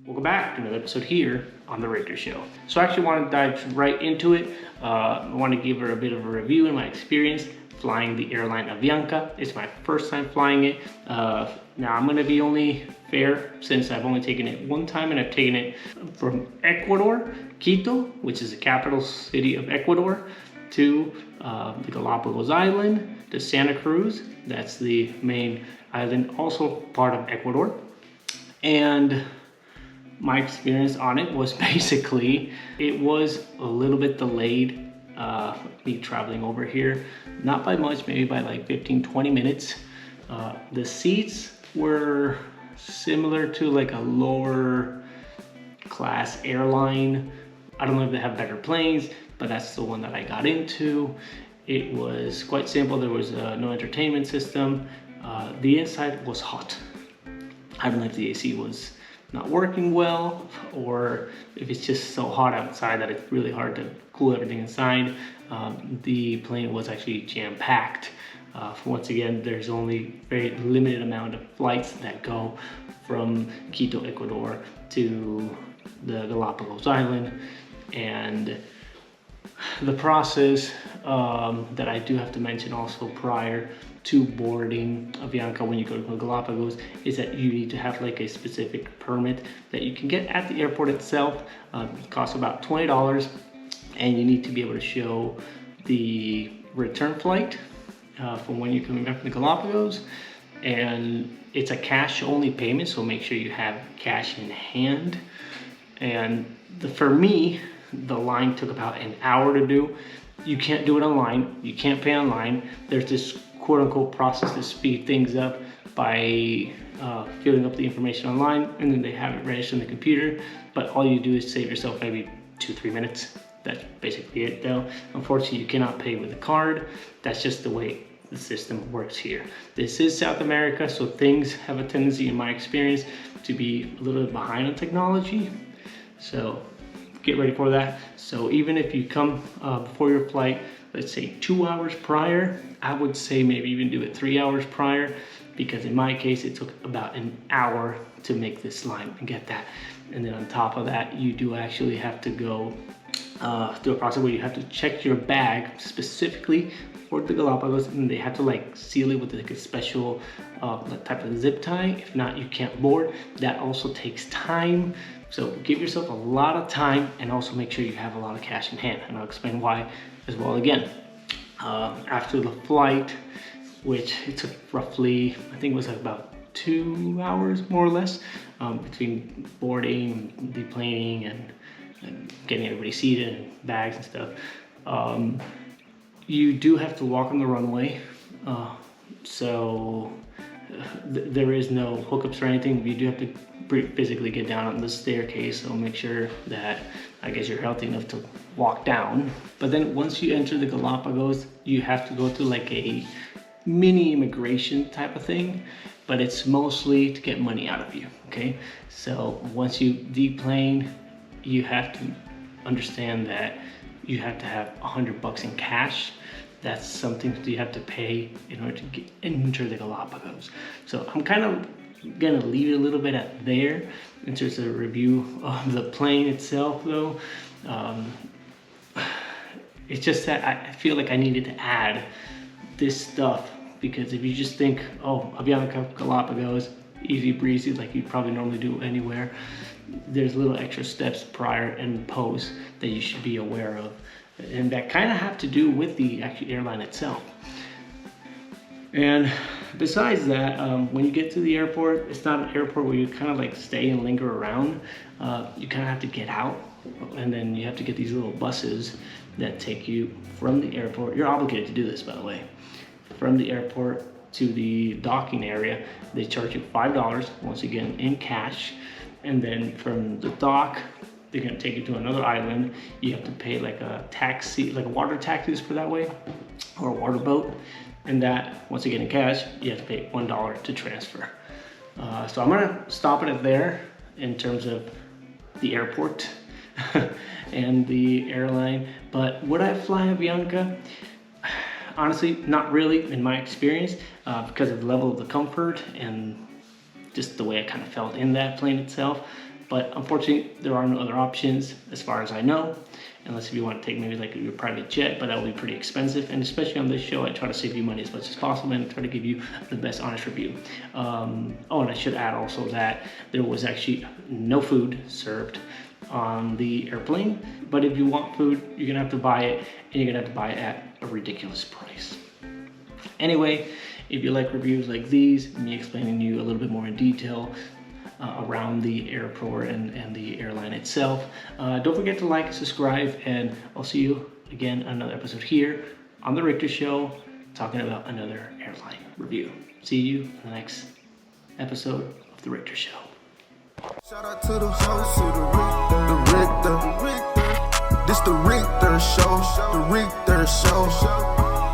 Welcome back to another episode here on The Richter Show. So I actually want to dive right into it. I want to give her a bit of a review in my experience flying the airline Avianca. It's my first time flying it. Now I'm going to be only fair since I've only taken it one time, and I've taken it from Ecuador, Quito, which is the capital city of Ecuador, to the Galápagos Island, to Santa Cruz. That's the main island, also part of Ecuador. And my experience on it was basically, it was a little bit delayed, me traveling over here. Not by much, maybe by like 15-20 minutes. The seats were similar to like a lower class airline. I don't know if they have better planes, but that's the one that I got into. It was quite simple. There was no entertainment system. The inside was hot. I don't know if the AC was not working well, or if it's just so hot outside that it's really hard to cool everything inside. The plane was actually jam-packed. Once again, there's only very limited amount of flights that go from Quito, Ecuador to the Galápagos Island. And the process that I do have to mention also prior to boarding Avianca when you go to Galápagos is that you need to have like a specific permit that you can get at the airport itself. It costs about $20, and you need to be able to show the return flight from when you're coming back from the Galápagos. And it's a cash only payment, so make sure you have cash in hand. And for me, the line took about an hour to do. You can't do it online. You can't pay online. There's this quote-unquote process to speed things up by filling up the information online, and then they have it registered in the computer. But all you do is save yourself maybe 2-3 minutes. That's basically it though. Unfortunately, you cannot pay with a card. That's just the way the system works here. This is South America, so things have a tendency, in my experience, to be a little bit behind on technology. So get ready for that. So even if you come before your flight, let's say 2 hours prior, I would say maybe even do it 3 hours prior, because in my case, it took about an hour to make this line and get that. And then on top of that, you do actually have to go through a process where you have to check your bag specifically for the Galápagos, and they have to like seal it with like a special type of zip tie. If not, you can't board. That also takes time. So give yourself a lot of time, and also make sure you have a lot of cash in hand. And I'll explain why as well again. After the flight, which it took roughly, I think it was about 2 hours more or less, between boarding, deplaning, and getting everybody seated and bags and stuff. You do have to walk on the runway. There is no hookups or anything. You do have to physically get down on the staircase, so make sure that, I guess, you're healthy enough to walk down. But then once you enter the Galápagos, you have to go through like a mini immigration type of thing, but it's mostly to get money out of you, okay? So once you deplane, you have to understand that you have to have $100 in cash. That's something that you have to pay in order to enter the Galápagos. So I'm kind of gonna leave it a little bit at there in terms of a review of the plane itself though. It's just that I feel like I needed to add this stuff, because if you just think, oh, Avianca Galápagos, easy breezy, like you probably normally do anywhere, there's little extra steps prior and post that you should be aware of, and that kind of have to do with the actual airline itself. And besides that, when you get to the airport, it's not an airport where you kind of like stay and linger around. You kind of have to get out, and then you have to get these little buses that take you from the airport. You're obligated to do this, by the way. From the airport to the docking area, they charge you $5, once again in cash. And then from the dock, they're gonna take you to another island. You have to pay like a taxi, like a water taxi for that way, or a water boat. And that, once again in cash, you have to pay $1 to transfer. So I'm gonna stop it there in terms of the airport and the airline. But would I fly Avianca? Honestly, not really in my experience, because of the level of the comfort and just the way I kind of felt in that plane itself. but unfortunately there are no other options as far as I know, unless if you want to take maybe like your private jet, but that will be pretty expensive. And especially on this show, I try to save you money as much as possible and try to give you the best honest review. Oh, and I should add also that there was actually no food served on the airplane, but if you want food, you're gonna have to buy it, and you're gonna have to buy it at a ridiculous price. Anyway, if you like reviews like these, me explaining to you a little bit more in detail around the airport and the airline itself, don't forget to like, subscribe, and I'll see you again on another episode here on The Richter Show, talking about another airline review. See you in the next episode of The Richter Show. Shout out to the host, to the Richter. This the Richter Show, the Richter Show.